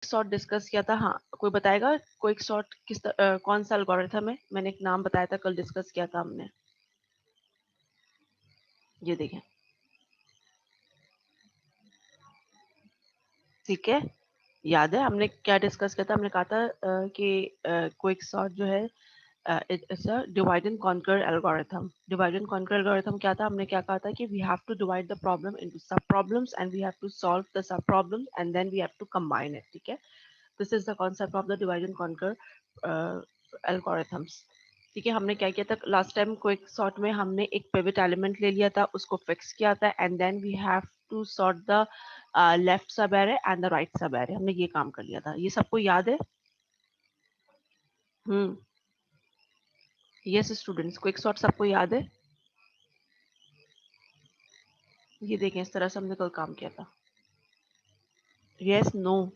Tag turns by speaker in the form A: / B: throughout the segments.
A: Sort discuss किया था। हाँ, कोई बताएगा क्विक सॉर्ट कौन सा एल्गोरिथम है? मैंने एक नाम बताया था, कल डिस्कस किया था हमने। ये देखें, ठीक है, याद है हमने क्या डिस्कस किया था? हमने कहा था कि क्विक सॉर्ट जो है it's a divide and conquer algorithm. Divide and conquer algorithm क्या था? हमने क्या कहा था कि we have to divide the problem into sub problems and we have to solve the sub problems and then we have to combine it. ठीक है, this is the concept of the divide and conquer algorithms. ठीक है, हमने क्या किया था last time? Quick sort में हमने एक पिवट एलिमेंट ले लिया था, उसको फिक्स किया था and then we have to sort the left sub array and the right sub array. हमने ये काम कर लिया था, ये सबको याद है? हम्म, यस स्टूडेंट्स, क्विक सॉर्ट सबको याद है? ये देखें, इस तरह से हमने कल काम किया था। Yes, no?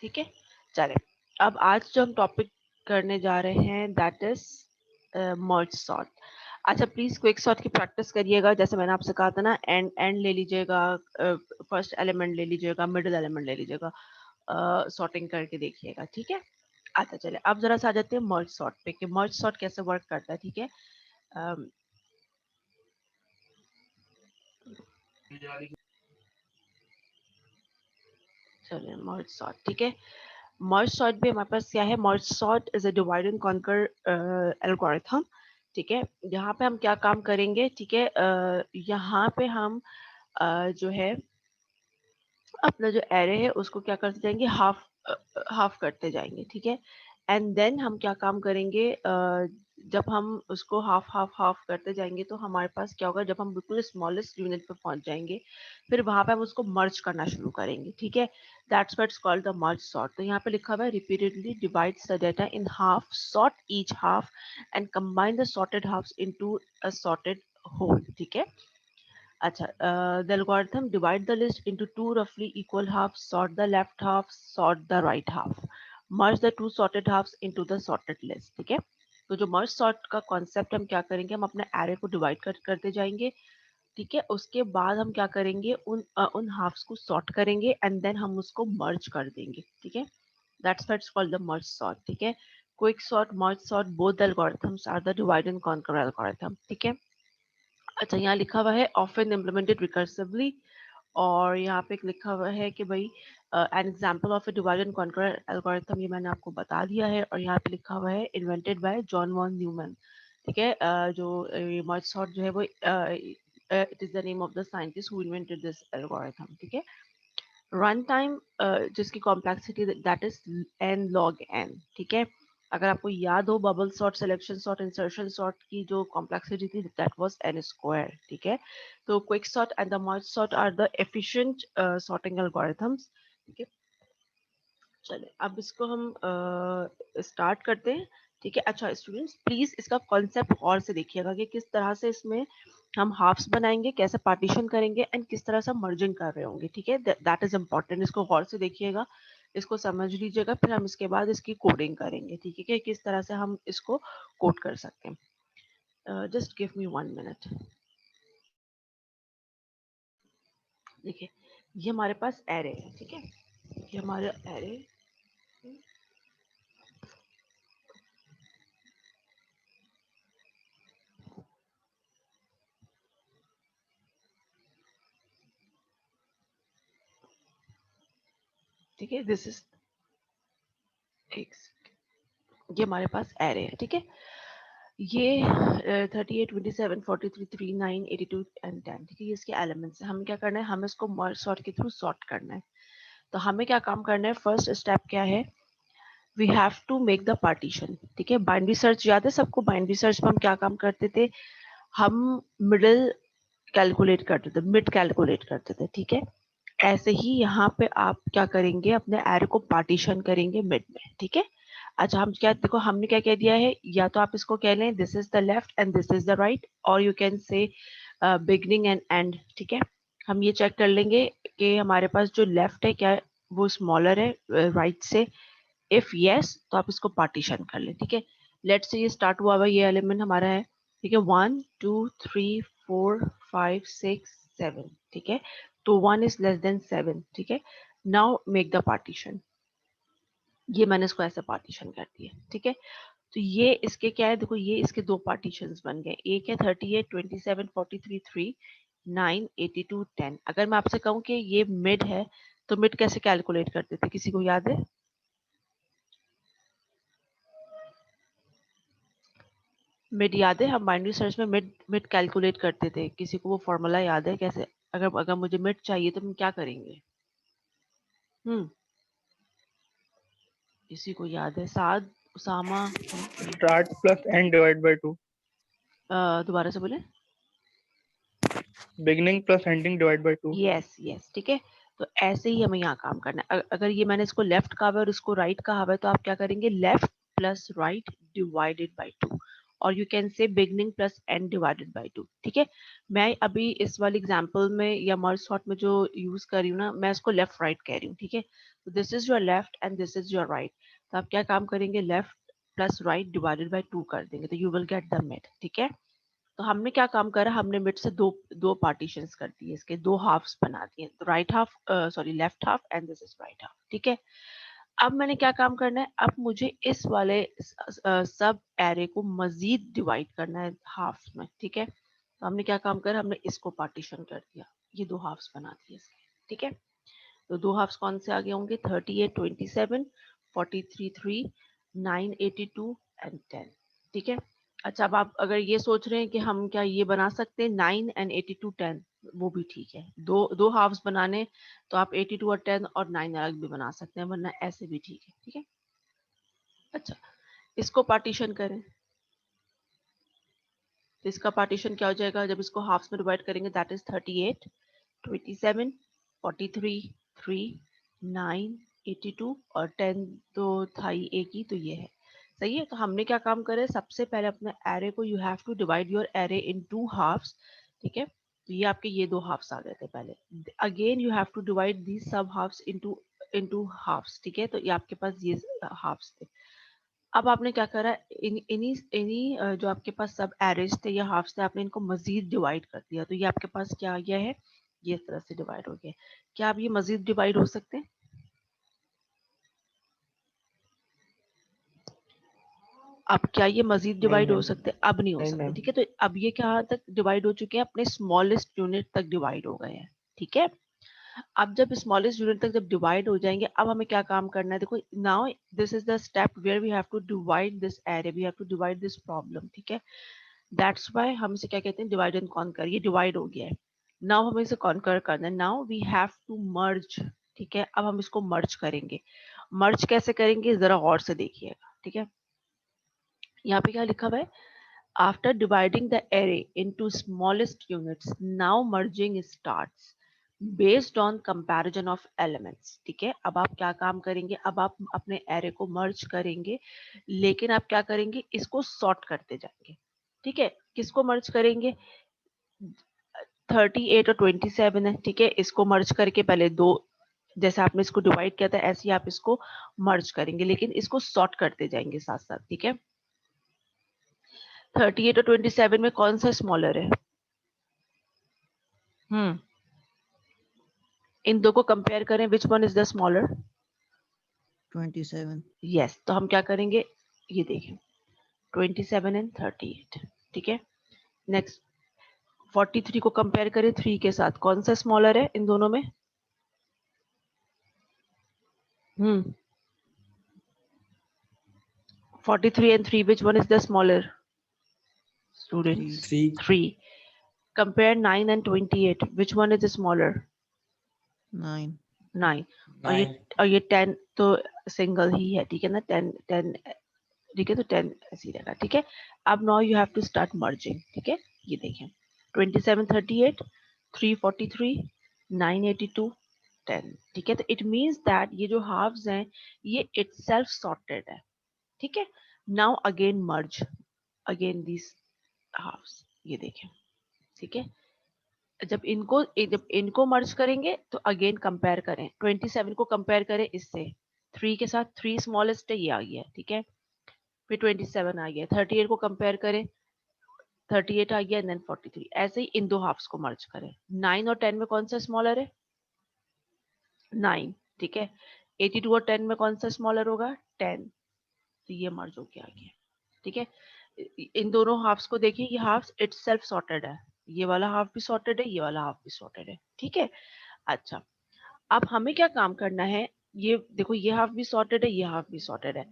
A: ठीक है, चले। अब आज जो हम टॉपिक करने जा रहे हैं दैट इज मर्ज सॉर्ट। अच्छा, प्लीज क्विक सॉर्ट की प्रैक्टिस करिएगा। जैसे मैंने आपसे कहा था ना, एंड एंड ले लीजिएगा, फर्स्ट एलिमेंट ले लीजिएगा, मिडिल एलिमेंट ले लीजिएगा, सॉर्टिंग करके देखिएगा। ठीक है, अच्छा चले, अब जरा सा आ जाते हैं मर्ज सॉर्ट पे कि मर्ज सॉर्ट कैसे वर्क करता है। ठीक है, अम, चलिए मर्ज सॉर्ट। ठीक है, मर्ज सॉर्ट भी हमारे पास क्या है? Merge sort is a divide and conquer algorithm. ठीक है, यहाँ पे हम क्या काम करेंगे? ठीक है, यहाँ पे हम जो है अपना जो एरे है उसको क्या करते जाएंगे? हाफ हाफ करते जाएंगे। ठीक है, एंड देन हम क्या काम करेंगे? जब हम उसको हाफ हाफ हाफ करते जाएंगे तो हमारे पास क्या होगा? जब हम बिल्कुल स्मॉलेस्ट यूनिट पे पहुंच जाएंगे, फिर वहां पे हम उसको मर्ज करना शुरू करेंगे। ठीक है, that's what's called the merge sort. तो यहाँ पे लिखा हुआ है repeatedly divides the data in half, sort each half and combine the sorted halves into a sorted whole. ठीक है, अच्छा, the algorithm divide the list into two roughly equal halves, sort the left half, sort the right half, merge the two sorted halves into the sorted list. ठीक है, तो जो merge sort का concept हम क्या करेंगे? हम अपने एरे को डिवाइड करते जाएंगे। ठीक है, उसके बाद हम क्या करेंगे? उन हाफ्स को सॉर्ट करेंगे एंड देन हम उसको मर्ज कर देंगे। ठीक है, that's what's called the merge sort. ठीक है, quick sort, merge sort, both the algorithms are the divide and conquer algorithm. ठीक है, अच्छा, यहाँ लिखा हुआ है ऑफन इम्प्लीमेंटेड रिकर्सिवली, और यहाँ पे एक लिखा हुआ है कि भाई an example of a divide and conquer algorithm, ये मैंने आपको बता दिया है। और यहाँ पे लिखा हुआ है invented by John von Neumann. ठीक है, जो मर्ज सॉर्ट जो है वो it is the name of the scientist who invented this algorithm. ठीक है, रन टाइम जिसकी complexity that is n log n. ठीक है, अगर आपको याद हो bubble sort, selection sort, insertion sort की जो कॉम्प्लेक्सिटी थी दैट वाज एन स्क्वायर। ठीक है, तो quick sort and the merge sort are the efficient sorting algorithms. ठीक है, चलिए अब इसको हम स्टार्ट करते हैं। ठीक है, अच्छा स्टूडेंट्स, प्लीज इसका कॉन्सेप्ट गौर से देखिएगा कि किस तरह से इसमें हम हाफ्स बनाएंगे, कैसे पार्टीशन करेंगे एंड किस तरह से मर्जिंग कर रहे होंगे। ठीक है, दैट इज इम्पोर्टेंट, इसको गौर से देखिएगा, इसको समझ लीजिएगा, फिर हम इसके बाद इसकी कोडिंग करेंगे। ठीक है, कि किस तरह से हम इसको कोड कर सकते हैं। Just give me 1 minute. देखिए, ये हमारे पास एरे है। ठीक है, ये हमारा एरे, ठीक है, दिस इज ये हमारे पास एरे है। ठीक है, ये 38, 27, 43, 39, 82 एंड 10। ठीक है, ये इसके एलिमेंट्स हैं। हमें क्या करना है? हमें इसको मर्ज सॉर्ट के थ्रू सॉर्ट करना है। तो हमें क्या काम करना है? फर्स्ट स्टेप क्या है? We have to make the partition. ठीक है, बाइनरी सर्च याद है सबको? बाइनरी सर्च में हम क्या काम करते थे? हम मिडिल कैलकुलेट करते थे, मिड कैलकुलेट करते थे। ठीक है, ऐसे ही यहाँ पे आप क्या करेंगे? अपने एरे को पार्टीशन करेंगे मिड में। ठीक है, अच्छा, हम क्या, देखो हमने क्या कह दिया है, या तो आप इसको कह लें this is the left end this is the right, और you can say beginning and end. ठीक है, हम ये चेक कर लेंगे कि हमारे पास जो लेफ्ट है क्या वो स्मॉलर है राइट से। इफ यस तो आप इसको पार्टीशन कर लें। ठीक है, लेट्स से ये स्टार्ट हुआ हुआ ये एलिमेंट हमारा है, ठीक है, 1 2 3 4 5 6 7, ठीक है, तो 1 इज लेस देन 7, ठीक है। नाउ मेक द पार्टीशन, ये मैंने इसको ऐसे पार्टीशन कर दिया, ठीक है। तो ये इसके क्या है, देखो ये इसके दो पार्टीशंस बन गए, एक है 38 27 43 3 9 82 10। अगर मैं आपसे कहूँ कि ये मिड है तो मिड कैसे कैलकुलेट करते थे, किसी को याद है? मिड याद है? हम बाइनरी सर्च में मिड मिड कैलकुलेट करते थे, किसी को वो फॉर्मूला याद है कैसे? अगर अगर मुझे मिड चाहिए तो हम क्या करेंगे? किसी को याद है? साद, Usama,
B: Start plus end divided by 2.
A: दोबारा से बोले।
B: Beginning plus ending divided by 2.
A: Yes yes, ठीक है। तो ऐसे ही हमें यहाँ काम करना है। अगर ये मैंने इसको लेफ्ट कहा हुआ है और इसको राइट कहा हुआ है तो आप क्या करेंगे, left plus right divided by 2, और you can say beginning plus and divided by 2, ठीक है। मैं अभी इस वाली एग्जांपल में या मर्ज सॉर्ट में जो यूज कर रही हूँ ना, मैं इसको लेफ्ट राइट कह रही हूँ, ठीक है। तो this is your left end this is your right, तो आप क्या काम करेंगे, left plus right divided by 2 कर देंगे, तो you will get the mid, ठीक है। तो हमने क्या काम करा, हमने मिड से दो दो पार्टीशंस कर दिए, इसके दो हाफ्स बना दिए, तो right half, sorry left half and this is right half, ठीक है। अब मैंने क्या काम करना है, अब मुझे इस वाले सब एरे को मजीद डिवाइड करना है हाफ में, ठीक है। तो हमने क्या काम करा, हमने इसको पार्टीशन कर दिया, ये दो हाफ्स बना दिए इसके, ठीक है। तो दो हाफ्स कौन से आगे होंगे, 38 27 43 3 9 82 एंड 10, ठीक है। अच्छा, अब आप अगर ये सोच रहे हैं कि हम क्या ये बना सकते हैं 9 एंड 82 10, वो भी ठीक है, दो दो हाफ्स बनाने तो आप 82 और 10 और 9 अलग भी बना सकते हैं, वरना ऐसे भी ठीक है, ठीक है। अच्छा, इसको पार्टीशन करें तो इसका पार्टीशन क्या हो जाएगा, जब इसको हाफ्स में डिवाइड करेंगे, दैट इज 38 27 43 3 9 82 और 10 तो था ही एक ही, तो ये है सही है। तो हमने क्या काम करे, सबसे पहले अपने एरे को, you have to divide your array in two halves, ठीक है। तो ये आपके ये दो हाफ्स आ गए थे पहले, again you have to divide these sub halves into halves, ठीक है। तो ये आपके पास ये हाफ्स थे। अब आपने क्या करा, इन्हीं जो आपके पास सब एरेज थे या हाफ्स थे, आपने इनको मजीद डिवाइड कर दिया, तो ये आपके पास क्या आ गया है, ये इस तरह से डिवाइड हो गया। क्या अब ये मजीद डिवाइड हो सकते हैं? अब क्या ये मजीद
B: नहीं
A: डिवाइड हो
B: मैम,
A: सकते हैं? अब नहीं हो
B: नहीं
A: सकते,
B: मैम।
A: ठीक है। तो अब ये कहाँ तक डिवाइड हो चुके हैं, अपने स्मॉलेस्ट यूनिट तक डिवाइड हो गए हैं, ठीक है। अब जब स्मॉलेस्ट यूनिट तक जब डिवाइड हो जाएंगे, अब हमें क्या काम करना है, देखो now this is the step where we have to divide this array, we have to divide this problem, ठीक है। दैट्स वाई हम इसे क्या कहते हैं, डिवाइड एंड कॉन्कर, ये डिवाइड हो गया है। नाउ हमें इसे कॉन्कर करना है, now we have to merge, ठीक है। अब हम इसको मर्ज करेंगे, मर्ज कैसे करेंगे जरा गौर से देखिएगा, ठीक है। यहाँ पे क्या लिखा हुआ है, after dividing the array into smallest units now merging starts based on comparison of elements, ठीक है। अब आप क्या काम करेंगे, अब आप अपने एरे को मर्ज करेंगे, लेकिन आप क्या करेंगे, इसको सॉर्ट करते जाएंगे, ठीक है। किसको मर्ज करेंगे, 38 और 27 है, ठीक है। इसको मर्ज करके पहले दो, जैसे आपने इसको डिवाइड किया था ऐसे ही आप इसको मर्ज करेंगे, लेकिन इसको सॉर्ट करते जाएंगे साथ साथ, ठीक है। 38 और 27 में कौन सा स्मॉलर है? इन दो को कंपेयर करें, which one is the smaller?
C: 27.
A: Yes, तो हम क्या करेंगे, ये देखें 27 एंड 38, ठीक है। नेक्स्ट 43 को कंपेयर करें 3 के साथ, कौन सा स्मॉलर है इन दोनों में? 43 and 3, which one is the smaller? Students,
C: 3.
A: 3. Compare 9 and 28, which one is the smaller?
C: 9.
A: 9. और ये 10 तो सिंगल ही है, ठीक है ना, 10 10, ठीक है। तो 10 ऐसे ही रहेगा, ठीक है। अब now you have to start merging, ठीक है। ये देखें 27 38 3 43 9 82 10, ठीक है। तो इट मीन्स दैट ये जो हाफ्स हैं ये इटसेल्फ सॉर्टेड है, ठीक है। Now again merge again this halves, ये देखें, ठीक है। जब इनको मर्ज करेंगे तो अगेन कंपेयर करें, 27 को कंपेयर करें इससे 3 के साथ, 3 स्मॉलेस्ट है, ये आ गया, ठीक है। फिर 27 आ गया, 38 को कंपेयर करें, 38 आ गया, देन 43। ऐसे ही इन दो हाफ्स को मर्ज करें। 9 और 10 में कौन सा स्मॉलर है? 9, ठीक है। 82 और 10 में कौन सा स्मॉलर होगा? 10। तो ये मर्ज होके आ गया, ठीक है। इन दोनों हाफ्स को देखिए, ये हाफ्स इटसेल्फ सॉर्टेड है, ये वाला हाफ भी सॉर्टेड है, ये वाला हाफ भी सॉर्टेड है, ठीक है। अच्छा, अब हमें क्या काम करना है? ये देखो, ये हाफ भी सॉर्टेड है, ये हाफ भी सॉर्टेड है।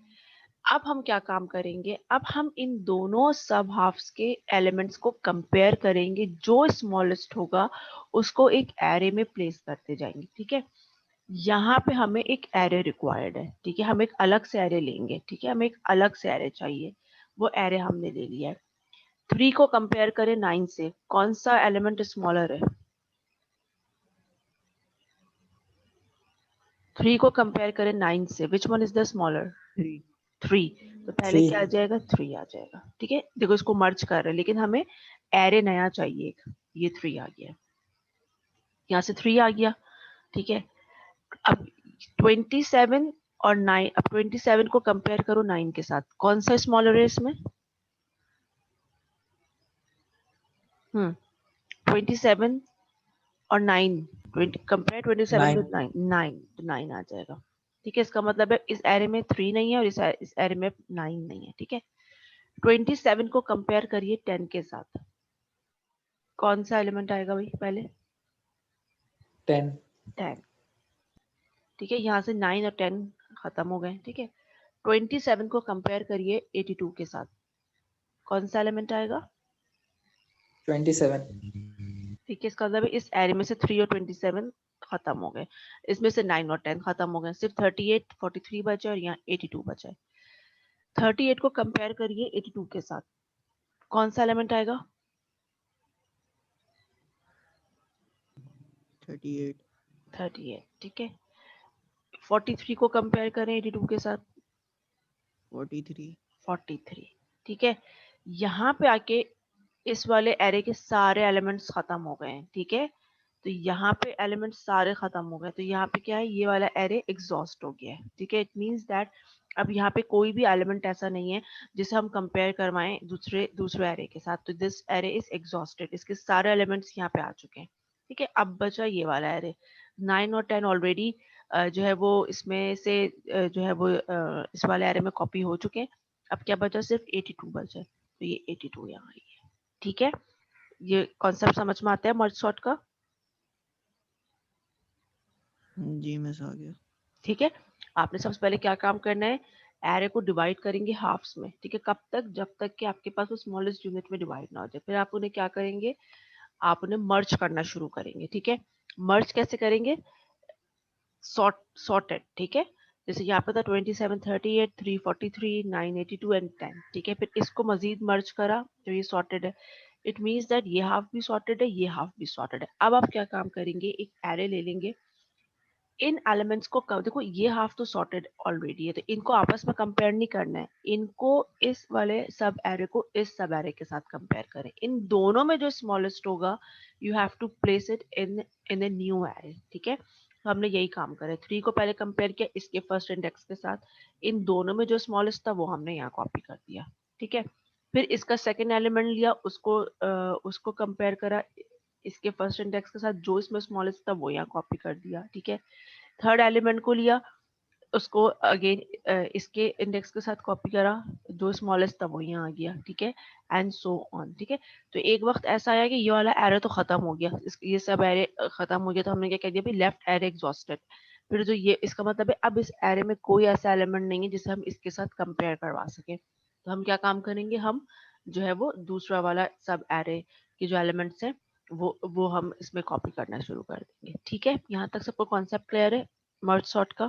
A: अब हम क्या काम करेंगे? अब हम इन दोनों सब हाफ्स के एलिमेंट्स को कंपेयर करेंगे, जो स्मॉलेस्ट होगा उसको एक एरे में प्लेस करते जाएंगे, ठीक है। यहाँ पे हमें एक एरे रिक्वायर्ड है, ठीक है। हम एक अलग से एरे लेंगे, ठीक है, हमें एक अलग से एरे चाहिए। वो एरे हमने ले लिया है। 3 को कंपेयर करें 9 से, कौन सा एलिमेंट स्मॉलर है? 3 को कंपेयर करें 9 से, which one is the smaller?
C: 3.
A: 3। तो पहले
D: 3
A: क्या आ जाएगा? 3 आ जाएगा, ठीक है। देखो, इसको मर्ज कर रहे हैं, लेकिन हमें एरे नया चाहिए एक। ये 3 आ गया, यहाँ से 3 आ गया, ठीक है। अब 27 और 9, अब 27 को कंपेयर करो 9 के साथ, कौन सा स्मॉलर है इसमें? 27 और 9, 20 कंपेयर 27 विद 9, 9 तो 9 आ जाएगा, ठीक है। इसका मतलब है इस एरे में 3 नहीं है और इस एरे में 9 नहीं है, ठीक है। 27 को कंपेयर करिए 10 के साथ, कौन सा एलिमेंट आएगा भाई पहले?
D: 10
A: 10, ठीक है। यहाँ से 9 और 10 खत्म हो गए, ठीक है। 27 को कंपेयर करिए 82 के साथ, कौन सा एलिमेंट आएगा?
D: 27
A: ठीक है। इसका मतलब इस एरे में से 3 और 27 खत्म हो गए, इसमें से 9 और 10 खत्म हो गए, सिर्फ 38 43 बचे और यहाँ 82 बचे। 38 को कंपेयर करिए 82 के साथ, कौन सा एलिमेंट आएगा?
C: 38.
A: 38, ठीक है। 43 को कंपेयर करें 82 के साथ,
C: 43.
A: 43, ठीक है। यहाँ पे आके इस वाले एरे के सारे एलिमेंट्स खत्म हो गए हैं, ठीक है। तो यहाँ पे एलिमेंट्स सारे खत्म हो गए, तो यहाँ पे क्या है? ये वाला एरे एग्जॉस्ट हो गया है, ठीक है। इट मींस दैट अब यहाँ पे कोई भी एलिमेंट ऐसा नहीं है जिसे हम कंपेयर करवाएं दूसरे एरे के साथ। तो दिस एरे इज एग्जॉस्टेड, इसके सारे एलिमेंट्स यहाँ पे आ चुके हैं, ठीक है। अब बचा ये वाला एरे। 9 और 10 ऑलरेडी जो है वो इसमें से जो है वो इस वाले एरे में कॉपी हो चुके हैं। अब क्या बचा? सिर्फ 82 बचा, तो ये 82 यहाँ आई है, ठीक है। ये कॉन्सेप्ट समझ में आता है मर्ज सॉर्ट का?
C: जी मिस आ गया.
A: ठीक है। आपने सबसे पहले क्या काम करना है? एरे को डिवाइड करेंगे हाफ्स में, ठीक है। कब तक? जब तक कि आपके पास वो स्मॉलेस्ट यूनिट में डिवाइड ना हो जाए। फिर आप उन्हें क्या करेंगे? आप उन्हें मर्ज करना शुरू करेंगे, ठीक है। मर्ज कैसे करेंगे? सॉर्टेड, ठीक है। जैसे यहाँ पे था 27 38 343 982 एंड 10, ठीक है। फिर इसको मजीद मर्ज करा तो ये सॉर्टेड है। इट मीन्स दैट ये हाफ भी सॉर्टेड है, ये हाफ भी सॉर्टेड है। अब आप क्या काम करेंगे? एक एरे ले लेंगे, इन एलिमेंट्स को देखो, ये हाफ तो सॉर्टेड ऑलरेडी है, तो इनको आपस में कंपेयर नहीं करना है। इनको इस वाले सब एरे को इस सब एरे के साथ कंपेयर करें। इन दोनों में जो स्मॉलेस्ट होगा you have to place it in a new array, ठीक है। तो हमने यही काम करा। 3 को पहले कंपेयर किया इसके फर्स्ट इंडेक्स के साथ, इन दोनों में जो स्मॉलेस्ट था वो हमने यहाँ कॉपी कर दिया, ठीक है। फिर इसका सेकेंड एलिमेंट लिया, उसको कंपेयर करा इसके फर्स्ट इंडेक्स के साथ, जो इसमें स्मॉलेस्ट था वो यहाँ कॉपी कर दिया, ठीक है। थर्ड एलिमेंट को लिया, उसको अगेन इसके इंडेक्स के साथ कॉपी करा, जो स्मॉलेस्ट था वो यहाँ आ गया, ठीक है। एंड सो ऑन, ठीक है। तो एक वक्त ऐसा आया कि ये वाला एरे तो खत्म हो गया, ये सब एरे खत्म हो गया, तो हमने क्या कह दिया भाई? Left array exhausted. फिर जो ये इसका मतलब है अब इस एरे में कोई ऐसा एलिमेंट नहीं है जिसे हम इसके साथ कंपेयर करवा सके। तो हम क्या काम करेंगे? हम जो है वो दूसरा वाला सब एरे के जो एलिमेंट्स हैं वो हम इसमें कॉपी करना शुरू कर देंगे, ठीक है। यहाँ तक सबको कॉन्सेप्ट क्लियर है मर्ज सॉर्ट का?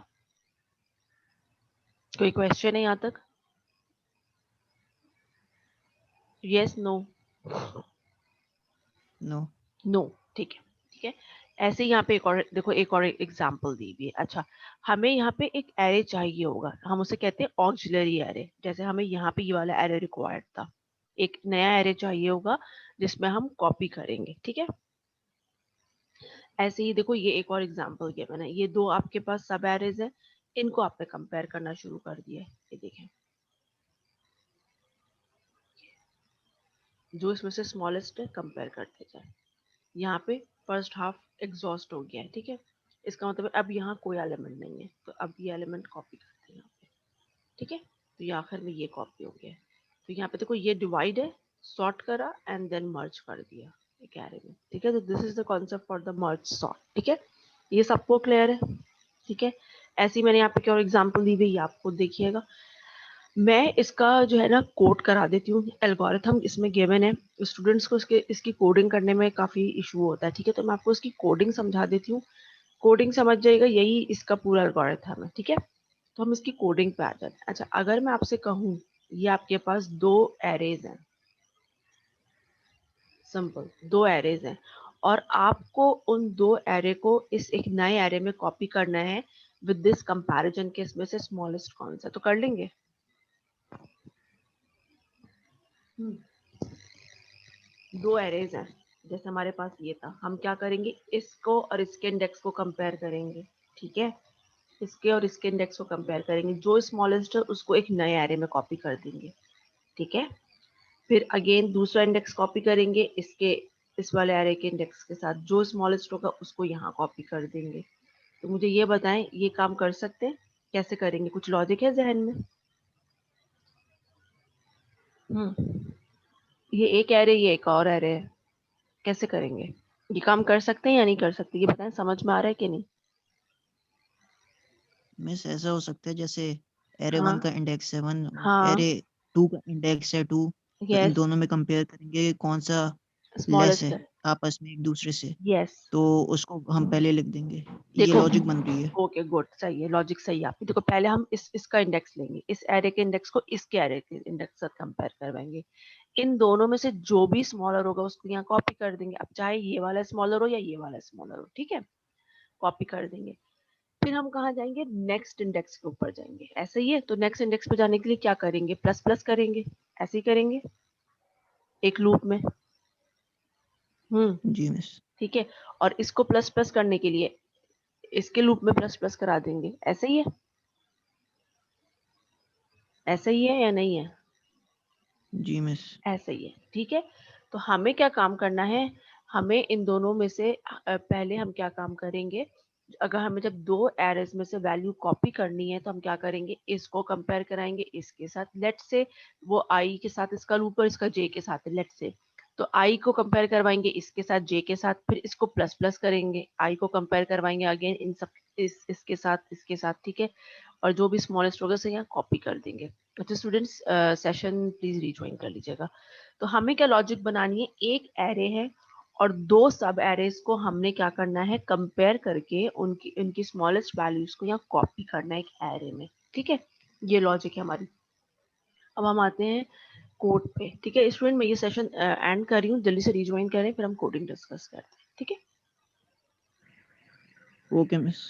A: कोई क्वेश्चन है यहाँ तक? Yes, no?
C: No.
A: नो, ठीक है, ठीक है। ऐसे यहाँ पे एक और देखो, एक और एग्जांपल दी हुई है। अच्छा, हमें यहाँ पे एक एरे चाहिए होगा, हम उसे कहते हैं ऑक्सिलरी एरे। जैसे हमें यहाँ पे ये वाला एरे रिक्वायर्ड था, एक नया एरे चाहिए होगा जिसमें हम कॉपी करेंगे, ठीक है। ऐसे ही देखो, ये एक और एग्जांपल किया मैंने। ये दो आपके पास सब एरेज है, इनको आपने कंपेयर करना शुरू कर दिया है, ये देखें। जो इसमें से स्मॉलेस्ट है कंपेयर करते जाए। यहाँ पे फर्स्ट हाफ एग्जॉस्ट हो गया है, ठीक है। इसका मतलब अब यहाँ कोई एलिमेंट नहीं है, तो अब ये एलिमेंट कॉपी करते हैं यहाँ पे, ठीक है। तो ये आखिर में ये कॉपी हो गया है। तो यहाँ पे देखो ये डिवाइड है, सॉर्ट करा एंड देन मर्ज कर दिया एक एरे में, ठीक है। तो this is the concept for the merge sort, ठीक है। ये सबको क्लियर है, ठीक है। ऐसे ही मैंने यहाँ पे क्या और एग्जाम्पल दी हुई है, आपको देखिएगा। मैं इसका जो है ना कोड करा देती हूँ। एल्गोरिथम इसमें गिवन है, स्टूडेंट्स को इसकी कोडिंग करने में काफ़ी इशू होता है, ठीक है। तो मैं आपको इसकी कोडिंग समझा देती हूँ, कोडिंग समझ जाएगा, यही इसका पूरा एल्गोरिथम है, ठीक है। तो हम इसकी कोडिंग पे आ जाते हैं। अच्छा, अगर मैं आपसे कहूँ ये आपके पास 2 एरेज हैं, सिंपल 2 एरेज हैं, और आपको उन 2 एरे को इस एक नए एरे में कॉपी करना है विद दिस कंपैरिजन के इसमें से स्मॉलेस्ट कौन सा, तो कर लेंगे। 2 एरेज हैं, जैसे हमारे पास ये था, हम क्या करेंगे, इसको और इसके इंडेक्स को कंपेयर करेंगे, ठीक है। इसके और इसके इंडेक्स को कंपेयर करेंगे, जो स्मॉलेस्ट है उसको एक नए एरे में कॉपी कर देंगे, ठीक है। फिर अगेन दूसरा इंडेक्स कॉपी करेंगे इसके इस वाले एरे के इंडेक्स के साथ, जो स्मॉलेस्ट होगा उसको यहाँ कॉपी कर देंगे। तो मुझे ये बताएं, ये काम कर सकते हैं, कैसे करेंगे, कुछ लॉजिक है जहन में? ये एक एरे, ये एक और एरे है, कैसे करेंगे? ये काम कर सकते हैं या नहीं कर सकते, ये बताएं, समझ में आ रहा है कि नहीं?
C: मिस ऐसा हो सकता है जैसे एरे 1
A: हाँ
C: का इंडेक्स है 1 और
A: हाँ,
C: एरे 2 का इंडेक्स है 2, तो इन
A: यस,
C: दोनों में कंपेयर करेंगे कौन सा लेस
A: स्मॉलेस्ट
C: है
A: है,
C: आपस में एक दूसरे से,
A: यस।
C: तो उसको हम पहले लिख देंगे। ये
A: देखो,
C: लॉजिक बन रही है।
A: ओके गुड, सही है, लॉजिक सही है आपकी। देखो पहले हम इसका इंडेक्स लेंगे, इस एरे के इंडेक्स को इसके एरे के इंडेक्स से कंपेयर करवाएंगे। इन दोनों में से जो भी स्मॉलर होगा उसको यहाँ कॉपी कर देंगे, अब चाहे ये वाला स्मॉलर हो या ये वाला स्मॉलर हो, ठीक है। कॉपी कर देंगे। फिर हम कहाँ जाएंगे, नेक्स्ट इंडेक्स के ऊपर जाएंगे, ऐसे ही है। तो नेक्स्ट इंडेक्स पे जाने के लिए क्या करेंगे, प्लस प्लस करेंगे, ऐसे ही करेंगे एक लूप में।
C: जी मिस।
A: ठीक है। और इसको प्लस प्लस करने के लिए इसके लूप में प्लस प्लस करा देंगे, ऐसे ही है, ऐसे ही है या नहीं है?
C: जी मिस।
A: ऐसे ही है, ठीक है। तो हमें क्या काम करना है, हमें इन दोनों में से पहले हम क्या काम करेंगे, अगर हमें जब 2 एरेज में से वैल्यू कॉपी करनी है तो हम क्या करेंगे, इसको कंपेयर कराएंगे इसके साथ, लेट से वो आई के साथ इसका लूप और इसका जे के साथ है, लेट से। तो आई को कंपेयर करवाएंगे इसके साथ, जे के साथ, फिर इसको प्लस प्लस करेंगे, आई को कंपेयर करवाएंगे अगेन इन सब इसके साथ, ठीक है। और जो भी स्मॉलेस्ट होगा उसे यहाँ कॉपी कर देंगे। अच्छा स्टूडेंट्स, सेशन प्लीज रिज्वाइन कर लीजिएगा। तो हमें क्या लॉजिक बनानी है, एक एरे है और 2 सब एरेज को हमने क्या करना है, कंपेयर करके उनकी उनकी स्मॉलेस्ट वैल्यूज को यहाँ कॉपी करना है एक एरे में, ठीक है। ये लॉजिक है हमारी। अब हम आते हैं कोड पे, ठीक है। स्टूडेंट मैं ये सेशन एंड कर रही हूँ, जल्दी से रिज्वाइन करें, फिर हम कोडिंग डिस्कस करते हैं, ठीक है।
C: Okay miss.